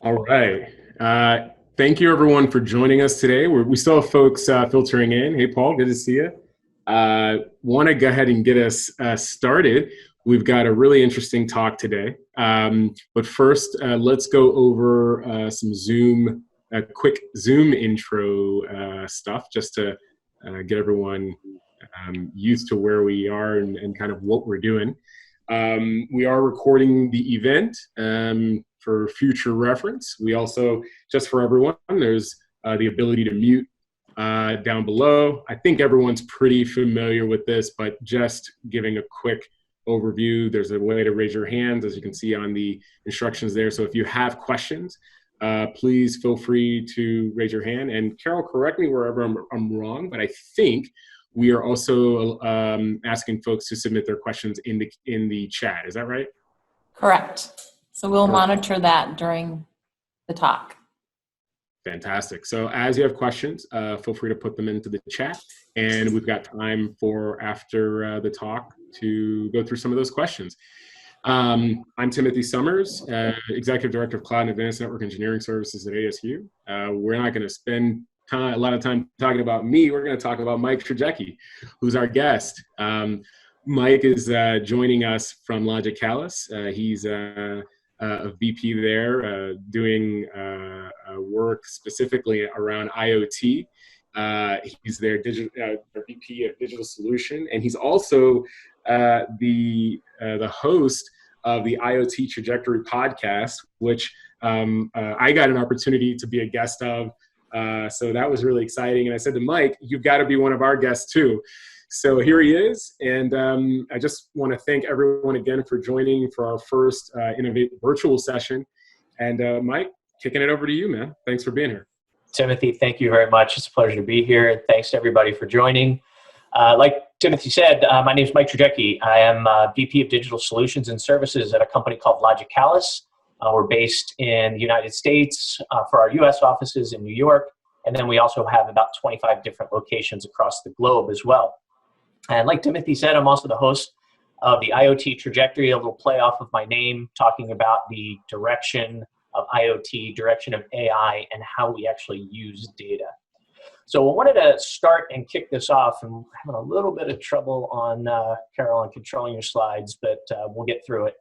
All right. Thank you, everyone, for joining us today. We still have folks filtering in. Hey, Paul, good to see you. Want to go ahead and get us started. We've got a really interesting talk today. But first, let's go over a quick Zoom intro stuff, just to get everyone used to where we are and kind of what we're doing. We are recording the event for future reference. We also, just for everyone, there's the ability to mute down below. I think everyone's pretty familiar with this, but just giving a quick overview, there's a way to raise your hands, as you can see on the instructions there. So if you have questions, please feel free to raise your hand. And Carol, correct me wherever I'm wrong, but I think we are also asking folks to submit their questions in the chat. Is that right? Correct. So we'll monitor that during the talk. Fantastic. So as you have questions, feel free to put them into the chat. And we've got time for after the talk to go through some of those questions. I'm Timothy Summers, Executive Director of Cloud and Advanced Network Engineering Services at ASU. We're not going to spend a lot of time talking about me. We're going to talk about Mike Trojecki, who's our guest. Mike is joining us from Logicalis. He's a VP there, doing work specifically around IoT. He's their VP of Digital Solution, and he's also the host of the IoT Trajectory podcast, which I got an opportunity to be a guest of. So that was really exciting. And I said to Mike, you've got to be one of our guests too. So here he is. And I just want to thank everyone again for joining for our first Innov8 virtual session. And Mike, kicking it over to you, man. Thanks for being here. Timothy, thank you very much. It's a pleasure to be here. Thanks to everybody for joining. Like Timothy said, my name is Mike Trojecki. I am VP of Digital Solutions and Services at a company called Logicalis. We're based in the United States for our US offices in New York. And then we also have about 25 different locations across the globe as well. And like Timothy said, I'm also the host of the IoT Trajectory, a little play off of my name, talking about the direction of IoT, direction of AI, and how we actually use data. So I wanted to start and kick this off. I'm having a little bit of trouble on Carol on controlling your slides, but we'll get through it.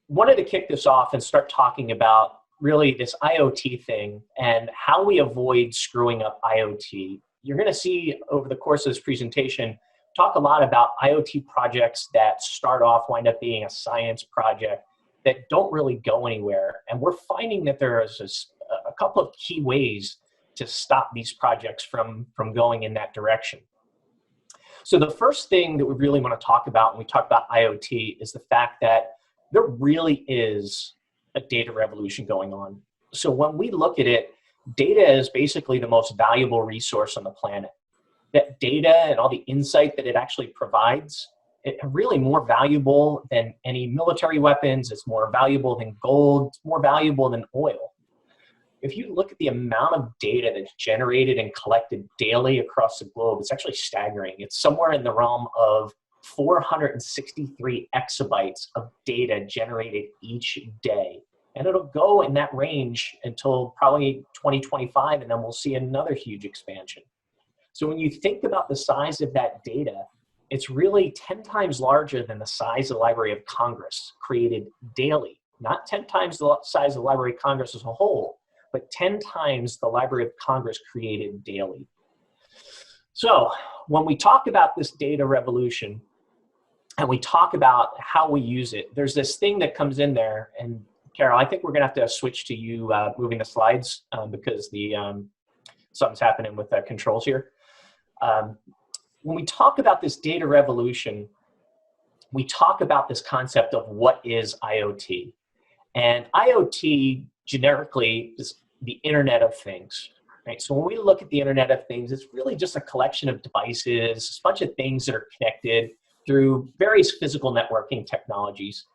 Wanted to kick this off and start talking about really this IoT thing and how we avoid screwing up IoT. You're going to see over the course of this presentation, talk a lot about IoT projects that start off, wind up being a science project that don't really go anywhere. And we're finding that there is a couple of key ways to stop these projects from going in that direction. So the first thing that we really want to talk about when we talk about IoT is the fact that there really is a data revolution going on. So when we look at it, data is basically the most valuable resource on the planet. That data and all the insight that it actually provides, it's really more valuable than any military weapons. It's more valuable than gold. It's more valuable than oil. If you look at the amount of data that's generated and collected daily across the globe, it's actually staggering. It's somewhere in the realm of 463 exabytes of data generated each day. And it'll go in that range until probably 2025, and then we'll see another huge expansion. So when you think about the size of that data, it's really 10 times larger than the size of the Library of Congress created daily. Not 10 times the size of the Library of Congress as a whole, but 10 times the Library of Congress created daily. So when we talk about this data revolution and we talk about how we use it, there's this thing that comes in there. And Carol, I think we're going to have to switch to you moving the slides because something's happening with the controls here. When we talk about this data revolution, we talk about this concept of what is IoT. And IoT generically is the Internet of Things. Right? So when we look at the Internet of Things, it's really just a collection of devices, a bunch of things that are connected through various physical networking technologies.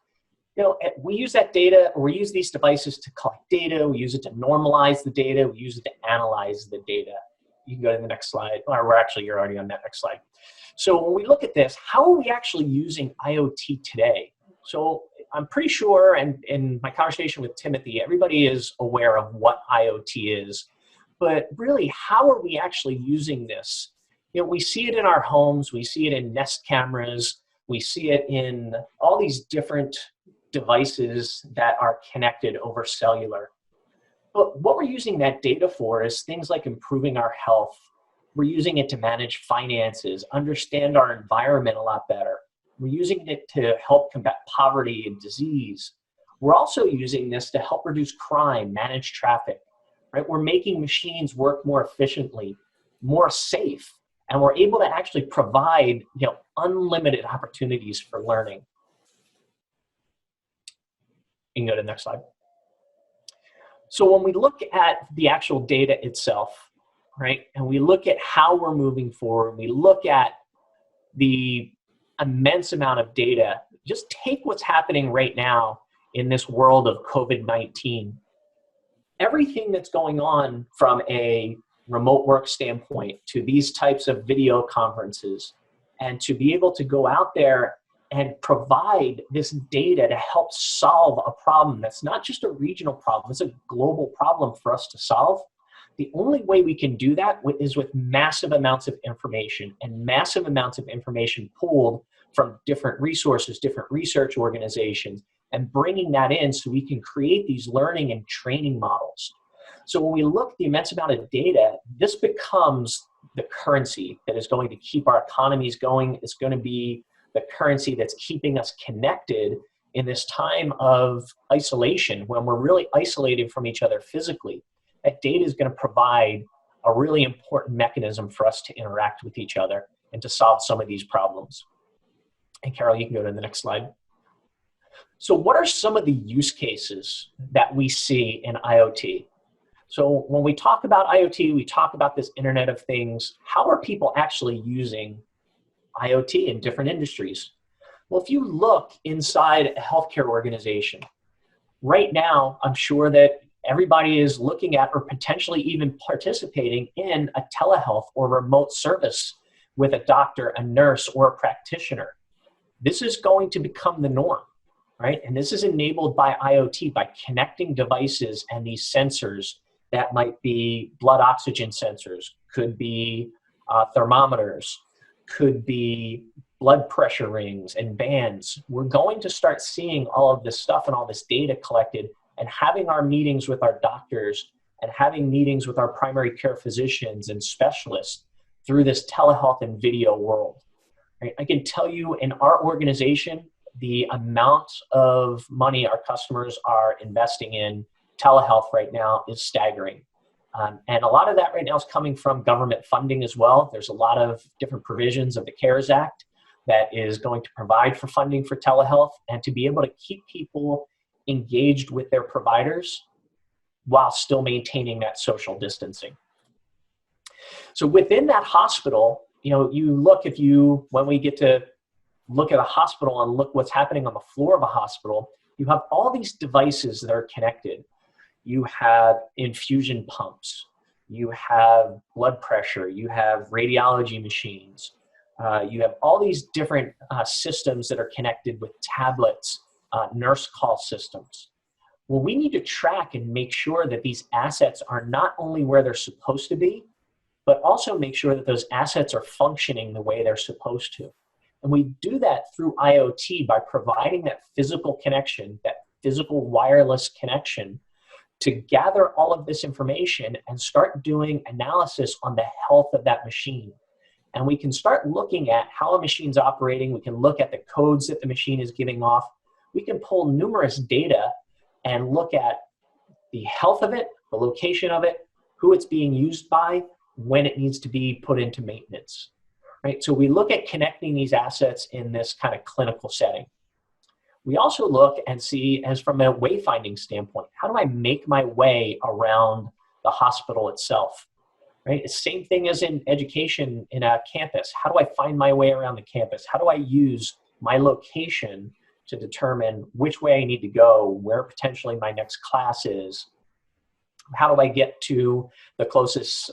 You know, we use that data, or we use these devices to collect data, we use it to normalize the data, we use it to analyze the data. You can go to the next slide, or you're already on that next slide. So when we look at this, how are we actually using IoT today? So I'm pretty sure, and in my conversation with Timothy, everybody is aware of what IoT is, but really, how are we actually using this? You know, we see it in our homes, we see it in Nest cameras, we see it in all these different devices that are connected over cellular. But what we're using that data for is things like improving our health. We're using it to manage finances, understand our environment a lot better. We're using it to help combat poverty and disease. We're also using this to help reduce crime, manage traffic, right? We're making machines work more efficiently, more safe, and we're able to actually provide, unlimited opportunities for learning. You can go to the next slide. So when we look at the actual data itself, right, and we look at how we're moving forward, we look at the immense amount of data, just take what's happening right now in this world of COVID-19. Everything that's going on from a remote work standpoint to these types of video conferences, and to be able to go out there and provide this data to help solve a problem that's not just a regional problem, it's a global problem for us to solve. The only way we can do that is with massive amounts of information, and massive amounts of information pulled from different resources, different research organizations, and bringing that in so we can create these learning and training models. So when we look at the immense amount of data, this becomes the currency that is going to keep our economies going. It's going to be the currency that's keeping us connected in this time of isolation, when we're really isolated from each other physically. That data is going to provide a really important mechanism for us to interact with each other and to solve some of these problems. And Carol, you can go to the next slide. So what are some of the use cases that we see in IoT? So when we talk about IoT, we talk about this Internet of Things. How are people actually using IoT in different industries? Well, if you look inside a healthcare organization, right now, I'm sure that everybody is looking at or potentially even participating in a telehealth or remote service with a doctor, a nurse, or a practitioner. This is going to become the norm, right? And this is enabled by IoT, by connecting devices and these sensors that might be blood oxygen sensors, could be thermometers, could be blood pressure rings and bands. We're going to start seeing all of this stuff and all this data collected, and having our meetings with our doctors and having meetings with our primary care physicians and specialists through this telehealth and video world. Right? I can tell you in our organization, the amount of money our customers are investing in telehealth right now is staggering. And a lot of that right now is coming from government funding as well. There's a lot of different provisions of the CARES Act that is going to provide for funding for telehealth, and to be able to keep people engaged with their providers while still maintaining that social distancing. So within that hospital, you look, when we get to look at a hospital and look what's happening on the floor of a hospital, you have all these devices that are connected. You have infusion pumps, you have blood pressure, you have radiology machines, you have all these different systems that are connected with tablets, nurse call systems. Well, we need to track and make sure that these assets are not only where they're supposed to be, but also make sure that those assets are functioning the way they're supposed to. And we do that through IoT by providing that physical connection, that physical wireless connection, to gather all of this information and start doing analysis on the health of that machine. And we can start looking at how a machine's operating. We can look at the codes that the machine is giving off. We can pull numerous data and look at the health of it, the location of it, who it's being used by, when it needs to be put into maintenance. Right? So we look at connecting these assets in this kind of clinical setting. We also look and see, as from a wayfinding standpoint, how do I make my way around the hospital itself? Right? It's the same thing as in education in a campus. How do I find my way around the campus? How do I use my location to determine which way I need to go, where potentially my next class is? How do I get to the closest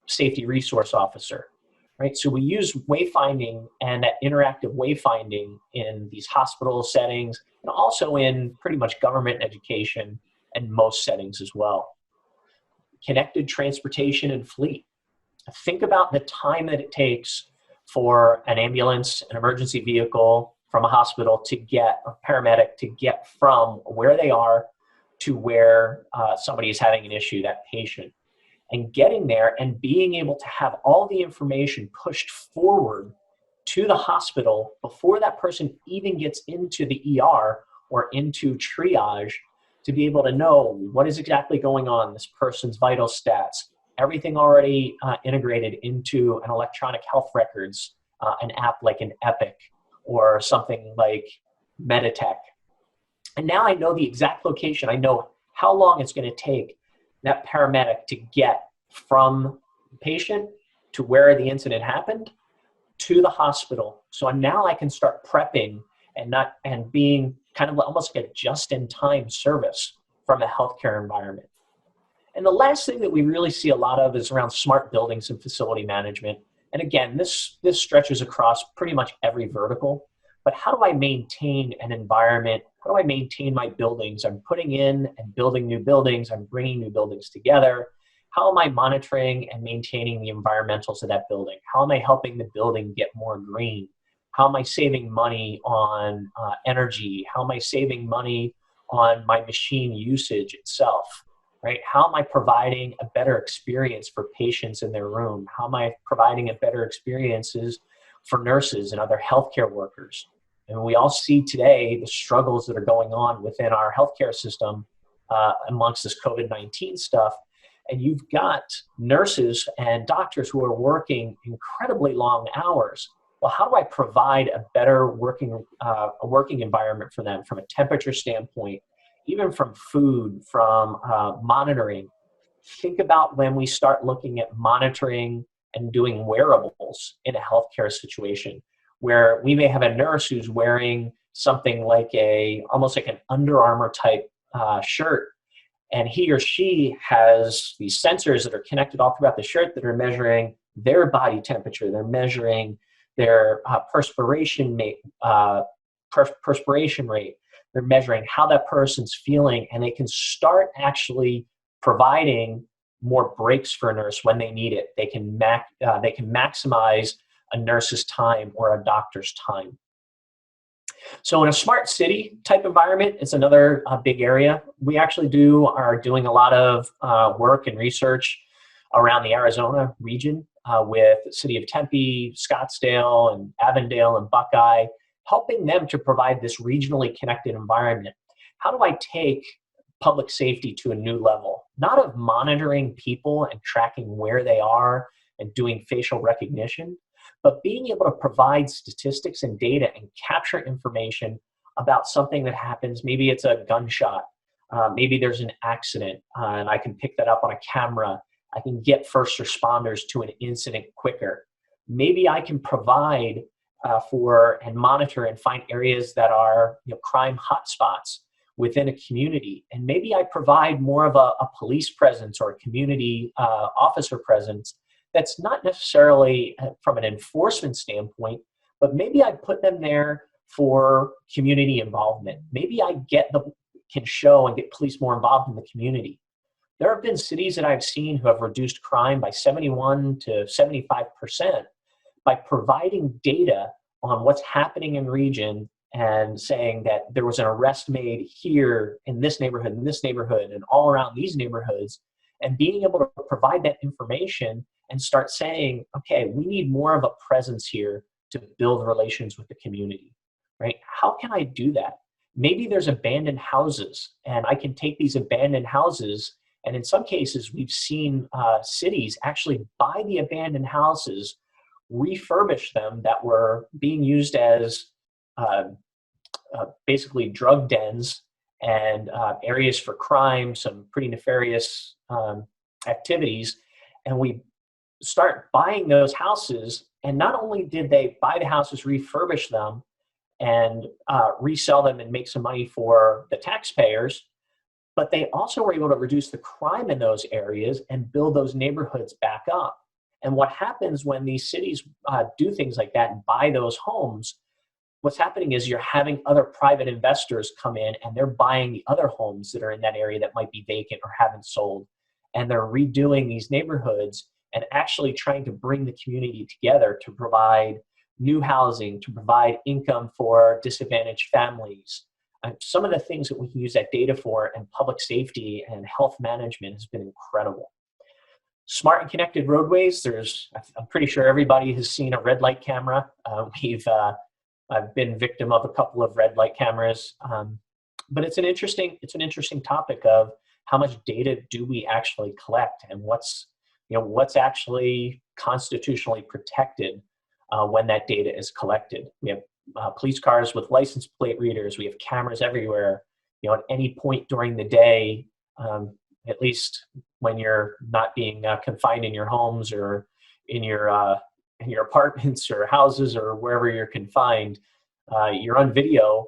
safety resource officer? right? So we use wayfinding and that interactive wayfinding in these hospital settings and also in pretty much government education and most settings as well. Connected transportation and fleet. Think about the time that it takes for an ambulance, an emergency vehicle from a hospital to get a paramedic to get from where they are to where somebody is having an issue, that patient. And getting there and being able to have all the information pushed forward to the hospital before that person even gets into the ER or into triage, to be able to know what is exactly going on, this person's vital stats, everything already integrated into an electronic health records, an app like an Epic or something like Meditech. And now I know the exact location. I know how long it's going to take that paramedic to get from the patient to where the incident happened to the hospital. So now I can start prepping and being kind of almost like a just-in-time service from a healthcare environment. And the last thing that we really see a lot of is around smart buildings and facility management. And again, this stretches across pretty much every vertical. But how do I maintain an environment? How do I maintain my buildings? I'm putting in and building new buildings. I'm bringing new buildings together. How am I monitoring and maintaining the environmentals of that building? How am I helping the building get more green? How am I saving money on energy? How am I saving money on my machine usage itself? Right? How am I providing a better experience for patients in their room? How am I providing a better experiences for nurses and other healthcare workers? And we all see today the struggles that are going on within our healthcare system amongst this COVID-19 stuff. And you've got nurses and doctors who are working incredibly long hours. Well, how do I provide a better working environment for them from a temperature standpoint, even from food, from monitoring? Think about when we start looking at monitoring and doing wearables in a healthcare situation, where we may have a nurse who's wearing something like almost like an Under Armour type shirt, and he or she has these sensors that are connected all throughout the shirt that are measuring their body temperature. They're measuring their perspiration rate. They're measuring how that person's feeling, and they can start actually providing more breaks for a nurse when they need it. They can maximize a nurse's time or a doctor's time. So in a smart city type environment, it's another big area. We actually are doing a lot of work and research around the Arizona region with the city of Tempe, Scottsdale, and Avondale, and Buckeye, helping them to provide this regionally connected environment. How do I take public safety to a new level? Not of monitoring people and tracking where they are and doing facial recognition, but being able to provide statistics and data and capture information about something that happens. Maybe it's a gunshot. Maybe there's an accident, and I can pick that up on a camera. I can get first responders to an incident quicker. Maybe I can provide and monitor and find areas that are crime hotspots within a community. And maybe I provide more of a police presence or a community officer presence that's not necessarily from an enforcement standpoint, but maybe I put them there for community involvement. Maybe I can show and get police more involved in the community. There have been cities that I've seen who have reduced crime by 71 to 75% by providing data on what's happening in region and saying that there was an arrest made here in this neighborhood, and all around these neighborhoods, and being able to provide that information and start saying, okay, we need more of a presence here to build relations with the community, right? How can I do that? Maybe there's abandoned houses, and I can take these abandoned houses, and in some cases, we've seen cities actually buy the abandoned houses, refurbish them that were being used as basically drug dens and areas for crime, some pretty nefarious activities, and we start buying those houses. And not only did they buy the houses, refurbish them, and resell them and make some money for the taxpayers, but they also were able to reduce the crime in those areas and build those neighborhoods back up. And what happens when these cities do things like that and buy those homes, what's happening is you're having other private investors come in and they're buying the other homes that are in that area that might be vacant or haven't sold. And they're redoing these neighborhoods and actually trying to bring the community together to provide new housing, to provide income for disadvantaged families. Some of the things that we can use that data for, and public safety and health management, has been incredible. Smart and connected roadways. I'm pretty sure everybody has seen a red light camera. I've been victim of a couple of red light cameras, but it's an interesting topic of how much data do we actually collect, and what's actually constitutionally protected when that data is collected. We have police cars with license plate readers. We have cameras everywhere. At any point during the day, at least when you're not being confined in your homes or in your apartments or houses or wherever you're confined, you're on video,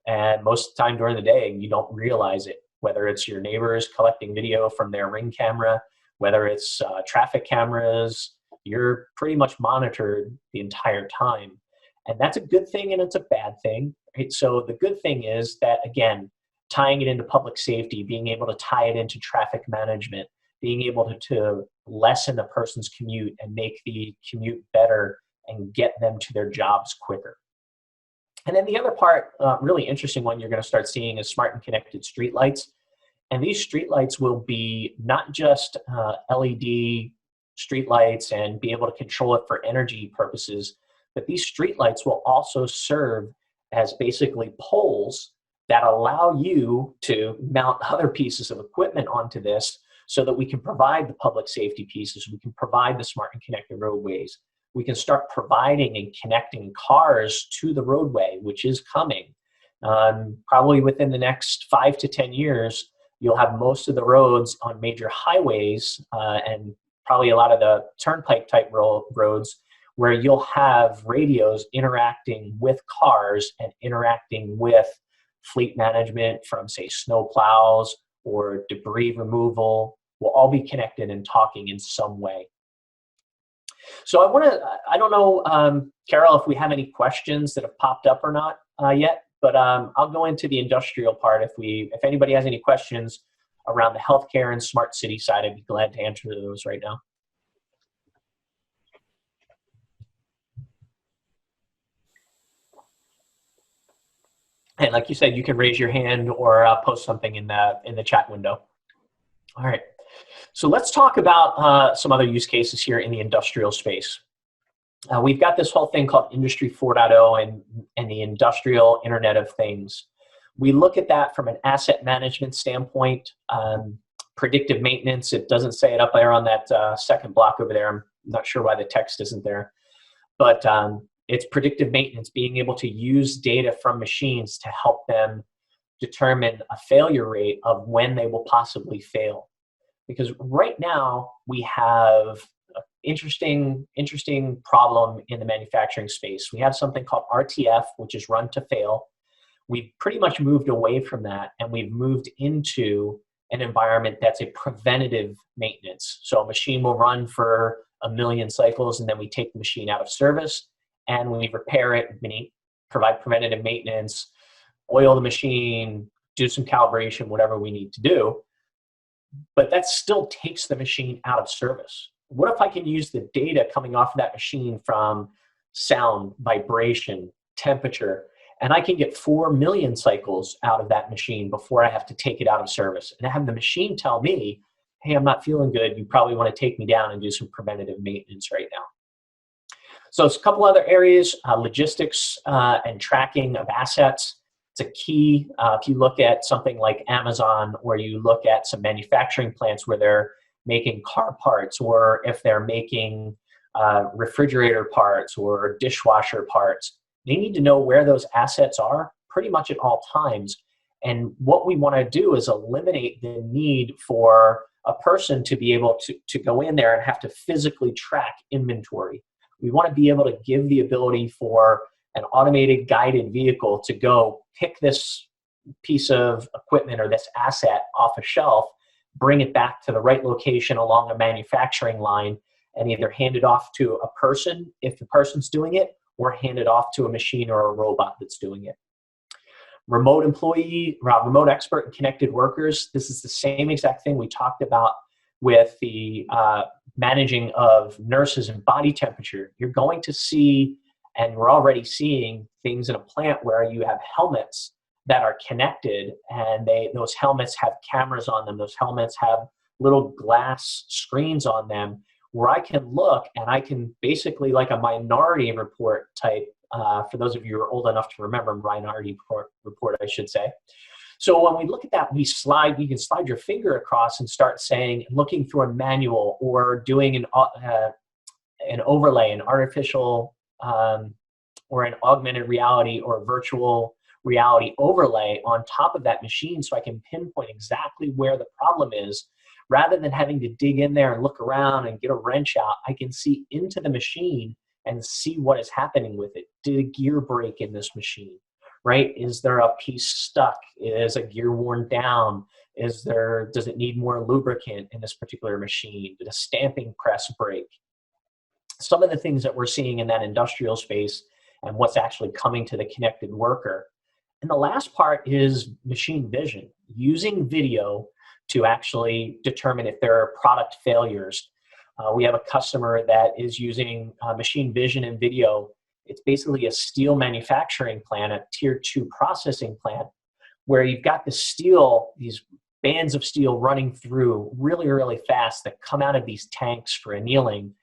and most of the time during the day you don't realize it. Whether it's your neighbors collecting video from their Ring camera, whether it's traffic cameras, you're pretty much monitored the entire time. And that's a good thing and it's a bad thing. Right? So the good thing is that, again, tying it into public safety, being able to tie it into traffic management, being able to lessen a person's commute and make the commute better and get them to their jobs quicker. And then the other part, really interesting one you're going to start seeing, is smart and connected streetlights. And these streetlights will be not just LED streetlights and be able to control it for energy purposes, but these streetlights will also serve as basically poles that allow you to mount other pieces of equipment onto this, so that we can provide the public safety pieces, we can provide the smart and connected roadways, we can start providing and connecting cars to the roadway, which is coming. Probably within the next 5 to 10 years, you'll have most of the roads on major highways and probably a lot of the turnpike type roads where you'll have radios interacting with cars and interacting with fleet management from, say, snow plows or debris removal, will all be connected and talking in some way. So I don't know, Carol, if we have any questions that have popped up or not yet, but I'll go into the industrial part. If anybody has any questions around the healthcare and smart city side, I'd be glad to answer those right now. And like you said, you can raise your hand or post something in the chat window. All right. So let's talk about some other use cases here in the industrial space. We've got this whole thing called Industry 4.0 and the industrial Internet of Things. We look at that from an asset management standpoint, predictive maintenance. It doesn't say it up there on that second block over there. I'm not sure why the text isn't there. But it's predictive maintenance, being able to use data from machines to help them determine a failure rate of when they will possibly fail. Because right now we have an interesting problem in the manufacturing space. We have something called RTF, which is run to fail. We've pretty much moved away from that, and we've moved into an environment that's a preventative maintenance. So a machine will run for 1 million cycles, and then we take the machine out of service, and we repair it, provide preventative maintenance, oil the machine, do some calibration, whatever we need to do. But that still takes the machine out of service. What if I can use the data coming off of that machine from sound, vibration, temperature, and I can get 4 million cycles out of that machine before I have to take it out of service, and have the machine tell me, hey, I'm not feeling good. You probably want to take me down and do some preventative maintenance right now. So it's a couple other areas, logistics and tracking of assets. It's a key. If you look at something like Amazon, or you look at some manufacturing plants where they're making car parts, or if they're making refrigerator parts or dishwasher parts, they need to know where those assets are pretty much at all times. And what we want to do is eliminate the need for a person to be able to go in there and have to physically track inventory. We want to be able to give the ability for an automated guided vehicle to go pick this piece of equipment or this asset off a shelf, bring it back to the right location along a manufacturing line, and either hand it off to a person if the person's doing it, or hand it off to a machine or a robot that's doing it. Remote expert and connected workers. This is the same exact thing we talked about with the managing of nurses and body temperature. You're going to see, and we're already seeing, things in a plant where you have helmets that are connected, and those helmets have cameras on them. Those helmets have little glass screens on them where I can look, and I can basically, like a Minority Report type, for those of you who are old enough to remember Minority Report, I should say. So when we look at that, you can slide your finger across and start saying, looking through a manual, or doing an overlay, an artificial or an augmented reality or virtual reality overlay on top of that machine, so I can pinpoint exactly where the problem is. Rather than having to dig in there and look around and get a wrench out, I can see into the machine and see what is happening with it. Did a gear break in this machine, right? Is there a piece stuck? Is a gear worn down? Does it need more lubricant in this particular machine? Did a stamping press break? Some of the things that we're seeing in that industrial space and what's actually coming to the connected worker. And the last part is machine vision, using video to actually determine if there are product failures. We have a customer that is using machine vision and video. It's basically a steel manufacturing plant, a tier 2 processing plant, where you've got the steel, these bands of steel running through really, really fast that come out of these tanks for annealing.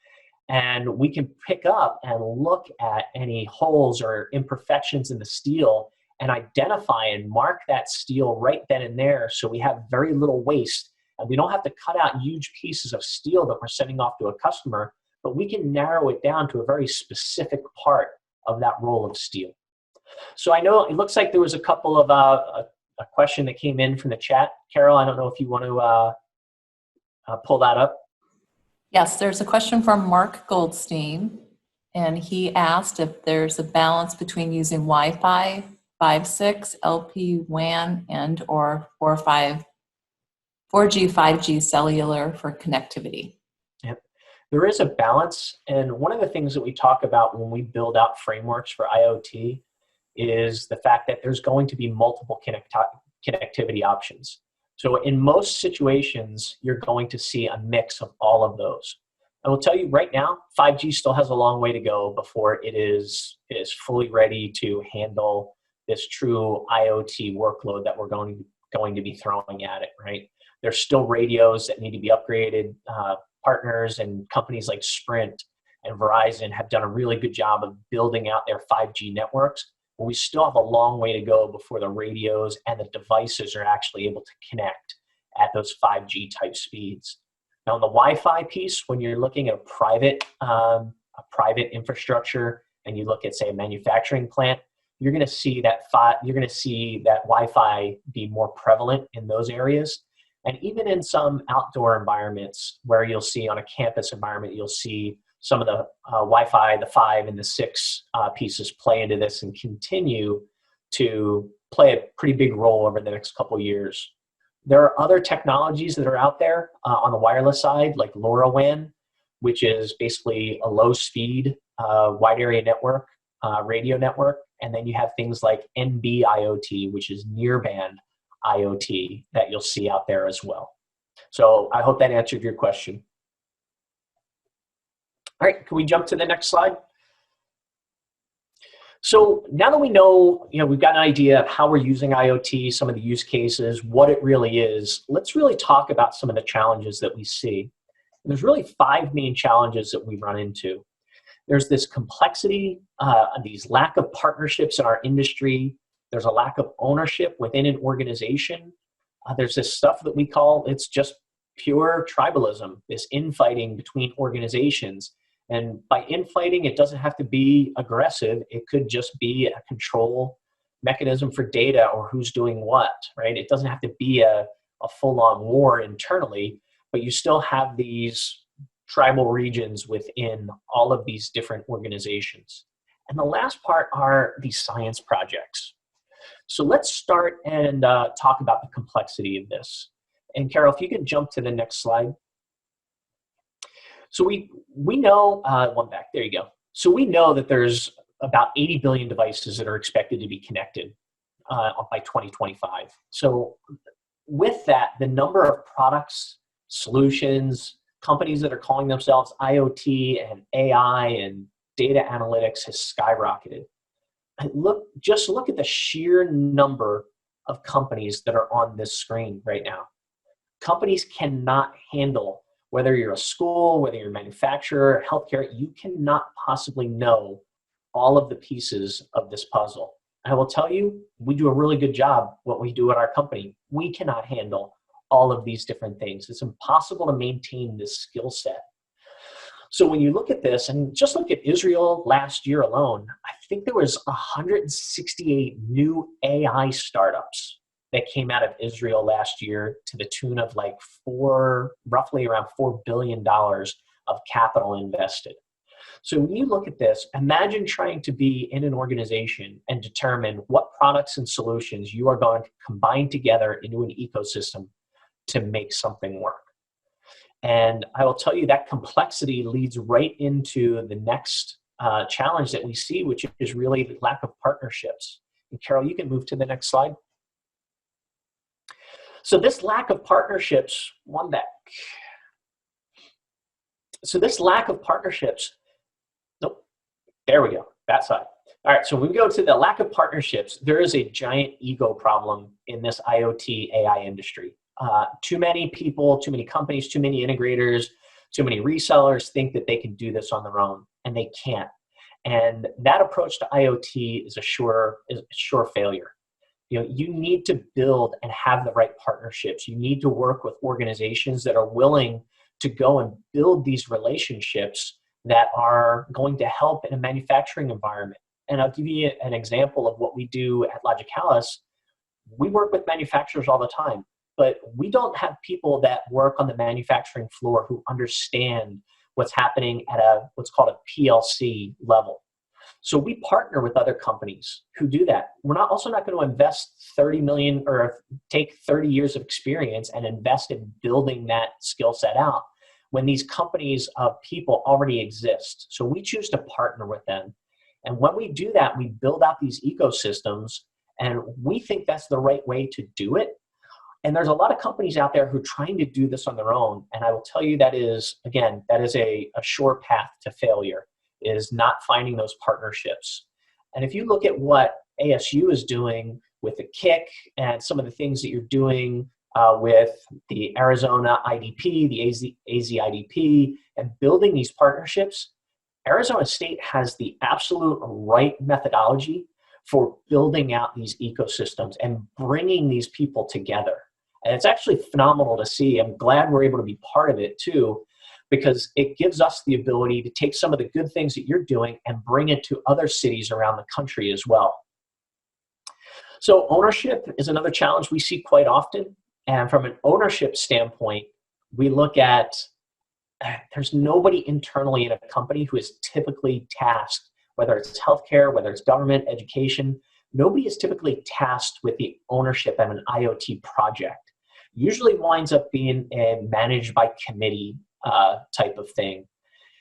And we can pick up and look at any holes or imperfections in the steel and identify and mark that steel right then and there, so we have very little waste. And we don't have to cut out huge pieces of steel that we're sending off to a customer, but we can narrow it down to a very specific part of that roll of steel. So I know it looks like there was a couple of a question that came in from the chat. Carol, I don't know if you want to pull that up. Yes, there's a question from Mark Goldstein, and he asked if there's a balance between using Wi-Fi 5.6, LP WAN, and or 4G, 5G cellular for connectivity. Yep. There is a balance, and one of the things that we talk about when we build out frameworks for IoT is the fact that there's going to be multiple connectivity options. So in most situations, you're going to see a mix of all of those. I will tell you right now, 5G still has a long way to go before it is fully ready to handle this true IoT workload that we're going to be throwing at it, right? There's still radios that need to be upgraded. Partners and companies like Sprint and Verizon have done a really good job of building out their 5G networks, but we still have a long way to go before the radios and the devices are actually able to connect at those 5G type speeds. Now, on the Wi-Fi piece, when you're looking at a private infrastructure and you look at, say, a manufacturing plant, you're going to see that Wi-Fi be more prevalent in those areas. And even in some outdoor environments where you'll see on a campus environment, you'll see some of the Wi-Fi, the 5 and the 6 pieces play into this and continue to play a pretty big role over the next couple of years. There are other technologies that are out there on the wireless side, like LoRaWAN, which is basically a low-speed wide area network, radio network. And then you have things like NB-IoT, which is near-band IoT that you'll see out there as well. So I hope that answered your question. All right, can we jump to the next slide? So now that we know, we've got an idea of how we're using IoT, some of the use cases, what it really is, let's really talk about some of the challenges that we see. And there's really 5 main challenges that we run into. There's this complexity, these lack of partnerships in our industry. There's a lack of ownership within an organization. There's this stuff that we call, it's just pure tribalism, this infighting between organizations. And by infighting, it doesn't have to be aggressive. It could just be a control mechanism for data or who's doing what, right? It doesn't have to be a full-on war internally, but you still have these tribal regions within all of these different organizations. And the last part are these science projects. So let's start and talk about the complexity of this. And Carol, if you could jump to the next slide. So we know, one back, there you go. So we know that there's about 80 billion devices that are expected to be connected by 2025. So with that, the number of products, solutions, companies that are calling themselves IoT and AI and data analytics has skyrocketed. Just look at the sheer number of companies that are on this screen right now. Companies cannot handle, whether you're a school, whether you're a manufacturer, healthcare, you cannot possibly know all of the pieces of this puzzle. I will tell you, we do a really good job what we do at our company. We cannot handle all of these different things. It's impossible to maintain this skill set. So when you look at this, and just look at Israel last year alone, I think there was 168 new AI startups that came out of Israel last year to the tune of like roughly around $4 billion of capital invested. So when you look at this, imagine trying to be in an organization and determine what products and solutions you are going to combine together into an ecosystem to make something work. And I will tell you that complexity leads right into the next challenge that we see, which is really the lack of partnerships. And Carol, you can move to the next slide. So this lack of partnerships, one back. So this lack of partnerships, nope, there we go, that side. All right, so when we go to the lack of partnerships, there is a giant ego problem in this IoT AI industry. Too many people, too many companies, too many integrators, too many resellers think that they can do this on their own, and they can't. And that approach to IoT is a sure failure. You know, you need to build and have the right partnerships. You need to work with organizations that are willing to go and build these relationships that are going to help in a manufacturing environment. And I'll give you an example of what we do at Logicalis. We work with manufacturers all the time, but we don't have people that work on the manufacturing floor who understand what's happening at what's called a PLC level. So we partner with other companies who do that. We're also not going to invest 30 million or take 30 years of experience and invest in building that skill set out when these companies of people already exist. So we choose to partner with them. And when we do that, we build out these ecosystems, and we think that's the right way to do it. And there's a lot of companies out there who are trying to do this on their own. And I will tell you that is a sure path to failure, is not finding those partnerships. And if you look at what ASU is doing with the KIC and some of the things that you're doing with the Arizona IDP, the AZ IDP, and building these partnerships, Arizona State has the absolute right methodology for building out these ecosystems and bringing these people together. And it's actually phenomenal to see. I'm glad we're able to be part of it too, because it gives us the ability to take some of the good things that you're doing and bring it to other cities around the country as well. So ownership is another challenge we see quite often. And from an ownership standpoint, we look at, there's nobody internally in a company who is typically tasked, whether it's healthcare, whether it's government, education, nobody is typically tasked with the ownership of an IoT project. Usually winds up being a managed by committee type of thing.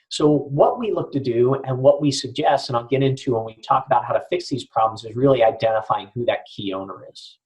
So what we look to do and what we suggest, and I'll get into when we talk about how to fix these problems, is really identifying who that key owner is.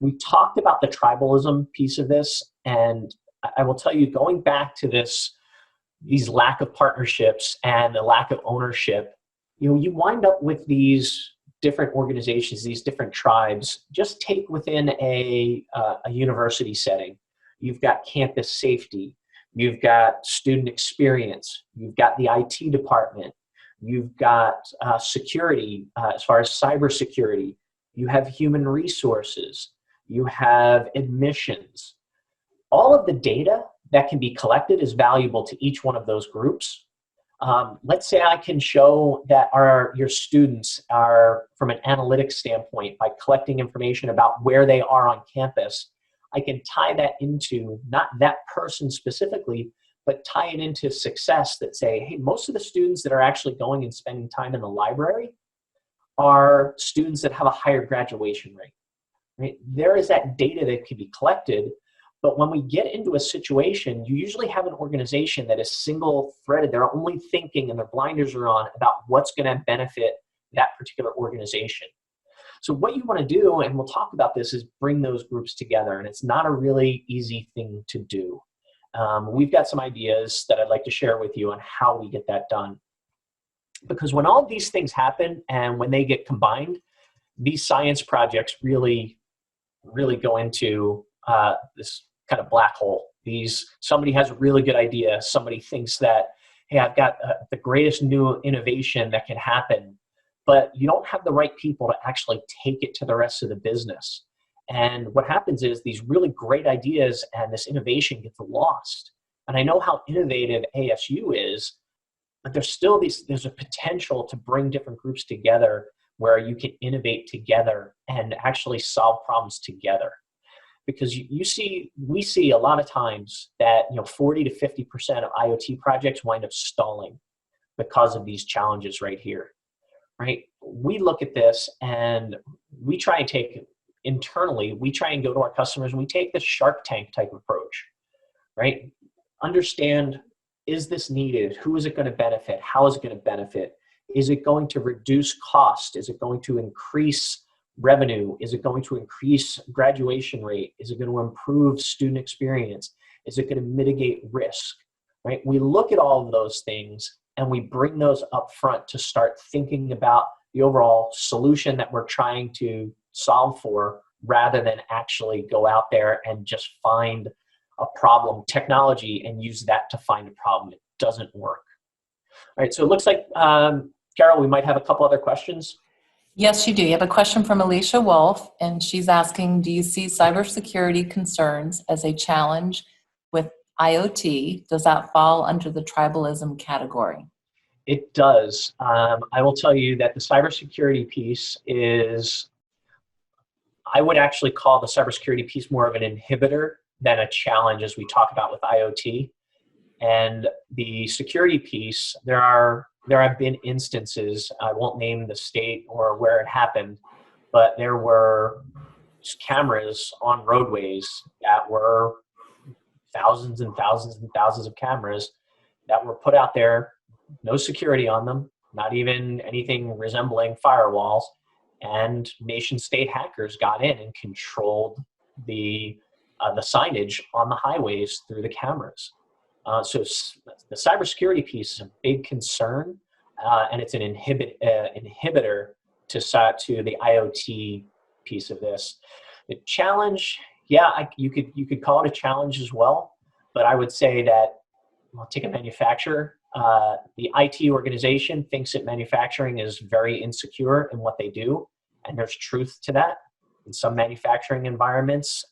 We talked about the tribalism piece of this, and I will tell you, going back to these lack of partnerships and the lack of ownership, you wind up with these different organizations, these different tribes. Just take within a university setting. You've got campus safety. You've got student experience. You've got the IT department. You've got security as far as cybersecurity. You have human resources. You have admissions. All of the data that can be collected is valuable to each one of those groups. Let's say I can show that your students are, from an analytics standpoint, by collecting information about where they are on campus, I can tie that into not that person specifically, but tie it into success that say, hey, most of the students that are actually going and spending time in the library are students that have a higher graduation rate. Right? There is that data that can be collected, But when we get into a situation, you usually have an organization that is single-threaded. They're only thinking and their blinders are on about what's going to benefit that particular organization. So what you want to do, and we'll talk about this, is bring those groups together. And it's not a really easy thing to do. We've got some ideas that I'd like to share with you on how we get that done. Because when all of these things happen and when they get combined, these science projects really go into this kind of black hole. Somebody has a really good idea. Somebody thinks that, hey, I've got the greatest new innovation that can happen, but you don't have the right people to actually take it to the rest of the business. And what happens is these really great ideas and this innovation gets lost. And I know how innovative ASU is, but there's a potential to bring different groups together where you can innovate together and actually solve problems together. Because we see a lot of times that 40 to 50% of IoT projects wind up stalling because of these challenges right here. Right? We look at this and we try and go to our customers and we take this Shark Tank type approach. Right? Understand, is this needed? Who is it going to benefit? How is it going to benefit? Is it going to reduce cost? Is it going to increase revenue? Is it going to increase graduation rate? Is it going to improve student experience? Is it going to mitigate risk? Right? We look at all of those things and we bring those up front to start thinking about the overall solution that we're trying to solve for, rather than actually go out there and just find a problem technology and use that to find a problem. It doesn't work. All right, so it looks like, Carol, we might have a couple other questions. Yes, you do. You have a question from Alicia Wolf, and she's asking, do you see cybersecurity concerns as a challenge with IoT? Does that fall under the tribalism category? It does. I will tell you that the cybersecurity piece I would actually call the cybersecurity piece more of an inhibitor than a challenge, as we talk about with IoT. And the security piece, there have been instances, I won't name the state or where it happened, but there were cameras on roadways that were thousands and thousands and thousands of cameras that were put out there, no security on them, not even anything resembling firewalls, and nation state hackers got in and controlled the signage on the highways through the cameras. So the cybersecurity piece is a big concern, and it's an inhibitor to the IoT piece of this. The challenge, you could call it a challenge as well, but I would say that, I'll take a manufacturer. The IT organization thinks that manufacturing is very insecure in what they do, and there's truth to that. In some manufacturing environments,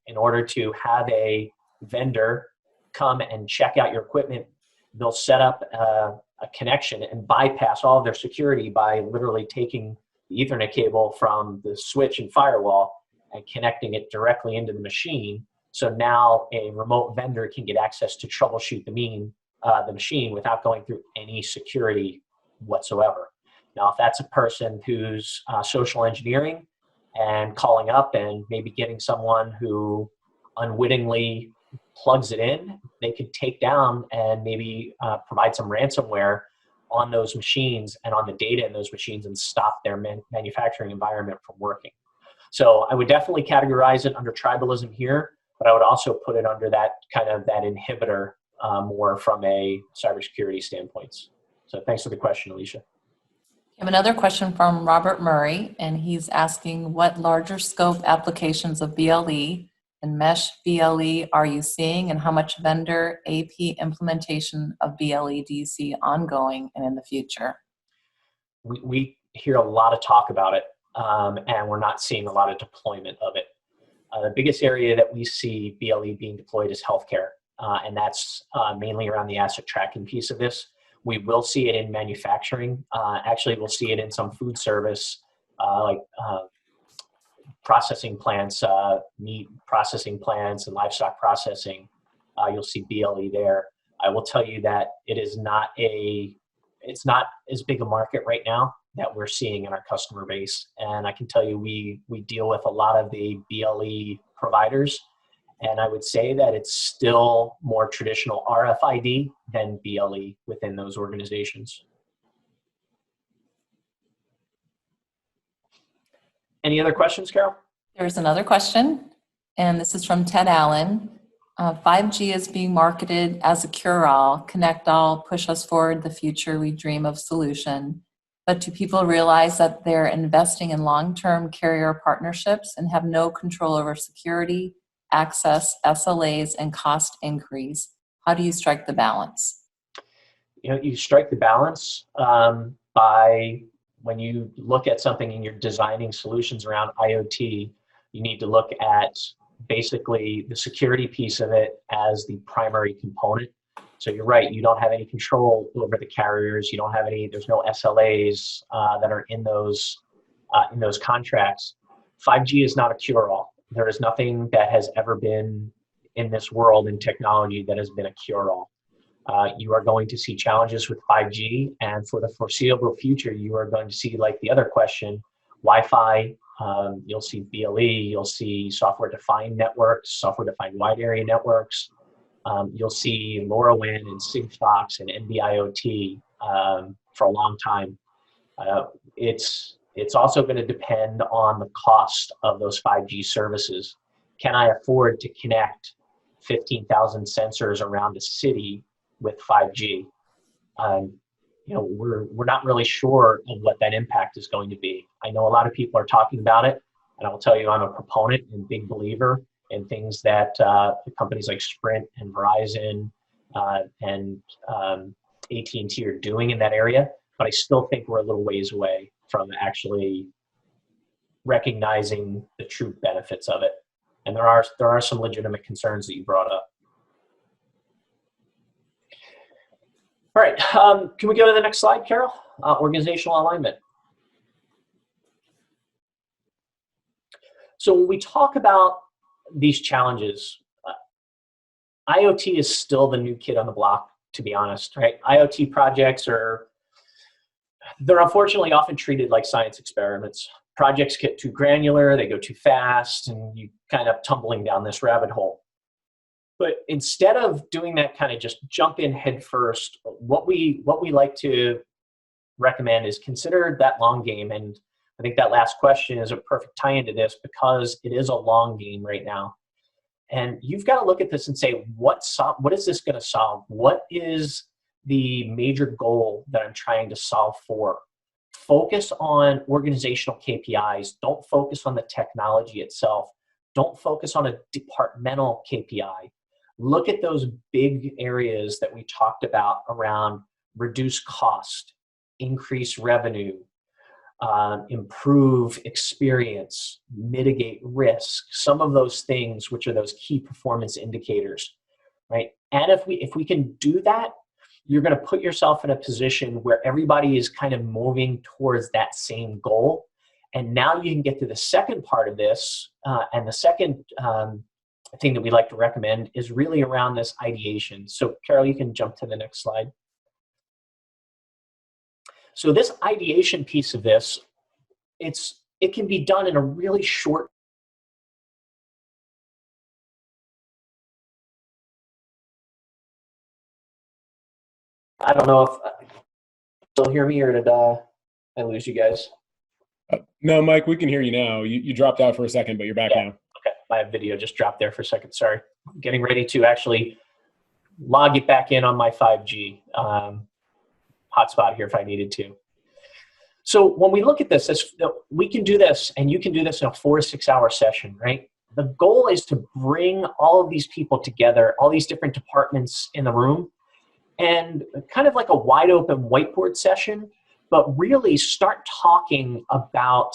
in order to have a vendor come and check out your equipment, they'll set up a connection and bypass all of their security by literally taking the Ethernet cable from the switch and firewall and connecting it directly into the machine. So now a remote vendor can get access to troubleshoot the machine without going through any security whatsoever. Now, if that's a person who's social engineering and calling up and maybe getting someone who unwittingly plugs it in, they could take down and maybe provide some ransomware on those machines and on the data in those machines and stop their manufacturing environment from working. So I would definitely categorize it under tribalism here, but I would also put it under that inhibitor more from a cybersecurity standpoint. So thanks for the question, Alicia. I have another question from Robert Murray, and he's asking, what larger scope applications of BLE and Mesh BLE are you seeing, and how much vendor AP implementation of BLE do you see ongoing and in the future? We hear a lot of talk about it, and we're not seeing a lot of deployment of it. The biggest area that we see BLE being deployed is healthcare, and that's mainly around the asset tracking piece of this. We will see it in manufacturing. Actually, we'll see it in some food service, like processing plants, meat processing plants and livestock processing. You'll see BLE there. I will tell you that it's not as big a market right now that we're seeing in our customer base. And I can tell you we deal with a lot of the BLE providers, And I would say that it's still more traditional RFID than BLE within those organizations. Any other questions, Carol? There's another question, and this is from Ted Allen. 5G is being marketed as a cure-all, connect all, push us forward the future we dream of solution. But do people realize that they're investing in long-term carrier partnerships and have no control over security, access, SLAs, and cost increase? How do you strike the balance? You strike the balance by when you look at something and you're designing solutions around IoT, you need to look at basically the security piece of it as the primary component. So you're right, you don't have any control over the carriers. You don't have any, there's no SLAs that are in those contracts. 5G is not a cure-all. There is nothing that has ever been in this world in technology that has been a cure-all. You are going to see challenges with 5G, and for the foreseeable future, you are going to see, like the other question, Wi-Fi, you'll see BLE, you'll see software-defined networks, software-defined wide area networks. You'll see LoRaWAN and Sigfox and NB-IoT for a long time. It's also going to depend on the cost of those 5G services. Can I afford to connect 15,000 sensors around a city with 5G? We're not really sure of what that impact is going to be. I know a lot of people are talking about it, and I will tell you I'm a proponent and big believer in things that companies like Sprint and Verizon and AT&T are doing in that area, but I still think we're a little ways away from actually recognizing the true benefits of it. And there are some legitimate concerns that you brought up. All right, can we go to the next slide, Carol? Organizational alignment. So when we talk about these challenges, IoT is still the new kid on the block, to be honest, right? IoT projects they're unfortunately often treated like science experiments. Projects get too granular, they go too fast, and you kind of tumbling down this rabbit hole. But instead of doing that kind of just jump in head first, what we like to recommend is consider that long game. And I think that last question is a perfect tie into this because it is a long game right now. And you've got to look at this and say, what is this going to solve? What is the major goal that I'm trying to solve for? Focus on organizational KPIs. Don't focus on the technology itself. Don't focus on a departmental KPI. Look at those big areas that we talked about around reduce cost, increase revenue, improve experience, mitigate risk, some of those things, which are those key performance indicators, right? And if we can do that, you're going to put yourself in a position where everybody is kind of moving towards that same goal. And now you can get to the second part of this, and the second thing that we like to recommend is really around this ideation. So Carol, you can jump to the next slide. So this ideation piece of this, it can be done in a really short. I don't know if you'll hear me or did I lose you guys? No, Mike, we can hear you now. You dropped out for a second, but you're back now. Okay, my video just dropped there for a second. Sorry. I'm getting ready to actually log it back in on my 5G hotspot here if I needed to. So when we look at this, we can do this, and you can do this in a 4 to 6 hour session, right? The goal is to bring all of these people together, all these different departments in the room, and kind of like a wide open whiteboard session, but really start talking about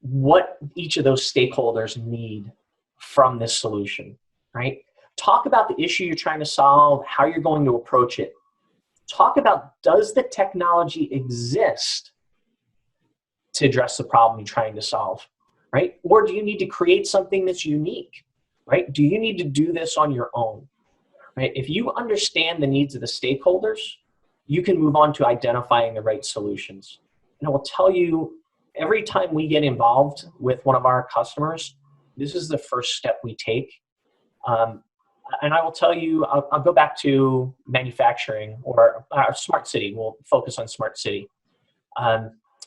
what each of those stakeholders need from this solution, right? Talk about the issue you're trying to solve, how you're going to approach it. Talk about, does the technology exist to address the problem you're trying to solve, right? Or do you need to create something that's unique, right? Do you need to do this on your own, right? If you understand the needs of the stakeholders, you can move on to identifying the right solutions. And I will tell you, every time we get involved with one of our customers, this is the first step we take. And I will tell you, I'll go back to manufacturing or smart city. We'll focus on smart city.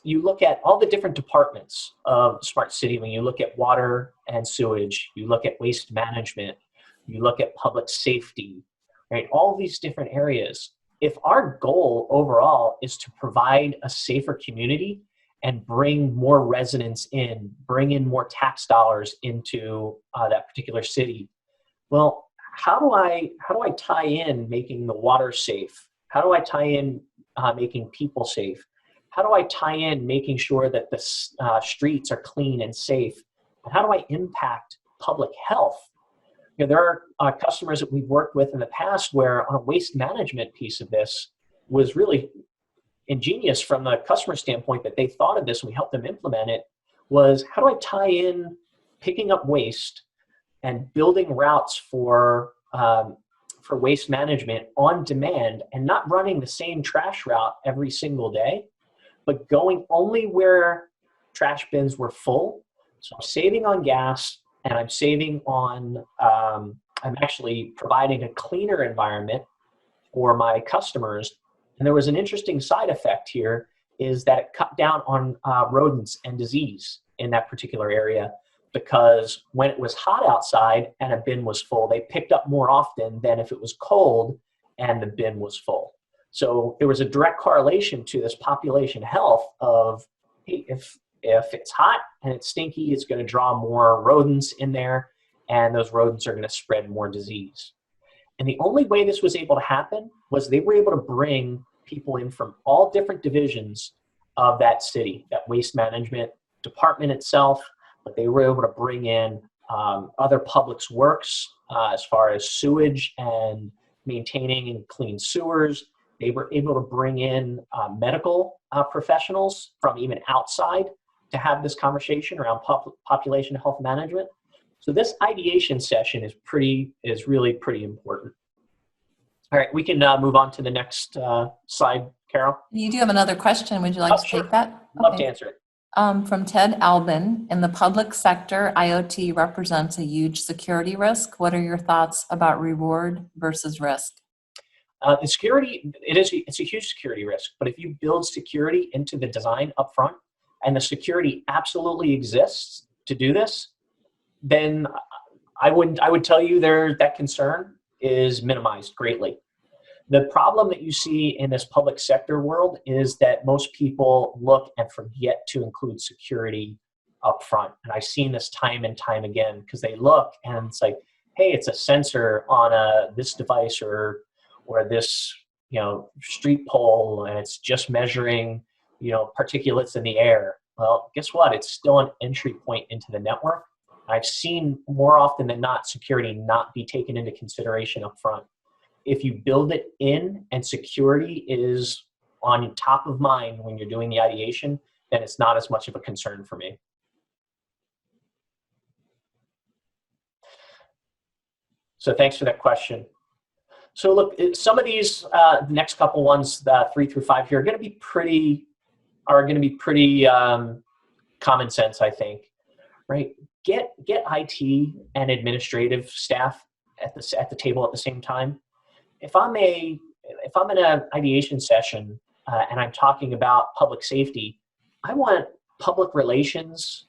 You look at all the different departments of smart city. When you look at water and sewage, you look at waste management, you look at public safety, right? All these different areas. If our goal overall is to provide a safer community and bring more residents in, bring in more tax dollars into that particular city, well, how do I tie in making the water safe? How do I tie in making people safe? How do I tie in making sure that the streets are clean and safe? And how do I impact public health? There are customers that we've worked with in the past where on a waste management piece of this was really ingenious from the customer standpoint that they thought of this and we helped them implement it, was how do I tie in picking up waste and building routes for waste management on demand and not running the same trash route every single day, but going only where trash bins were full. So I'm saving on gas and I'm saving on, I'm actually providing a cleaner environment for my customers. And there was an interesting side effect here is that it cut down on rodents and disease in that particular area, because when it was hot outside and a bin was full, they picked up more often than if it was cold and the bin was full. So there was a direct correlation to this population health of, hey, if it's hot and it's stinky, it's going to draw more rodents in there, and those rodents are going to spread more disease. And the only way this was able to happen was they were able to bring people in from all different divisions of that city, that waste management department itself, but they were able to bring in other public works as far as sewage and maintaining and clean sewers. They were able to bring in medical professionals from even outside to have this conversation around population health management. So this ideation session is really pretty important. All right, we can move on to the next slide, Carol. You do have another question. Would you like to take that? Love to answer it. From Ted Albin, in the public sector, IoT represents a huge security risk. What are your thoughts about reward versus risk? The security, it's a huge security risk, but if you build security into the design up front and the security absolutely exists to do this, then I would tell you that concern is minimized greatly. The problem that you see in this public sector world is that most people look and forget to include security up front. And I've seen this time and time again because they look and it's like, hey, it's a sensor on this device or this street pole, and it's just measuring particulates in the air. Well, guess what? It's still an entry point into the network. I've seen more often than not security not be taken into consideration up front. If you build it in and security is on top of mind when you're doing the ideation, then it's not as much of a concern for me. So thanks for that question. So look, some of these the next couple ones, 3 through 5 here, are going to be pretty common sense, I think. Right? Get IT and administrative staff at the table at the same time. If I'm in an ideation session and I'm talking about public safety, I want public relations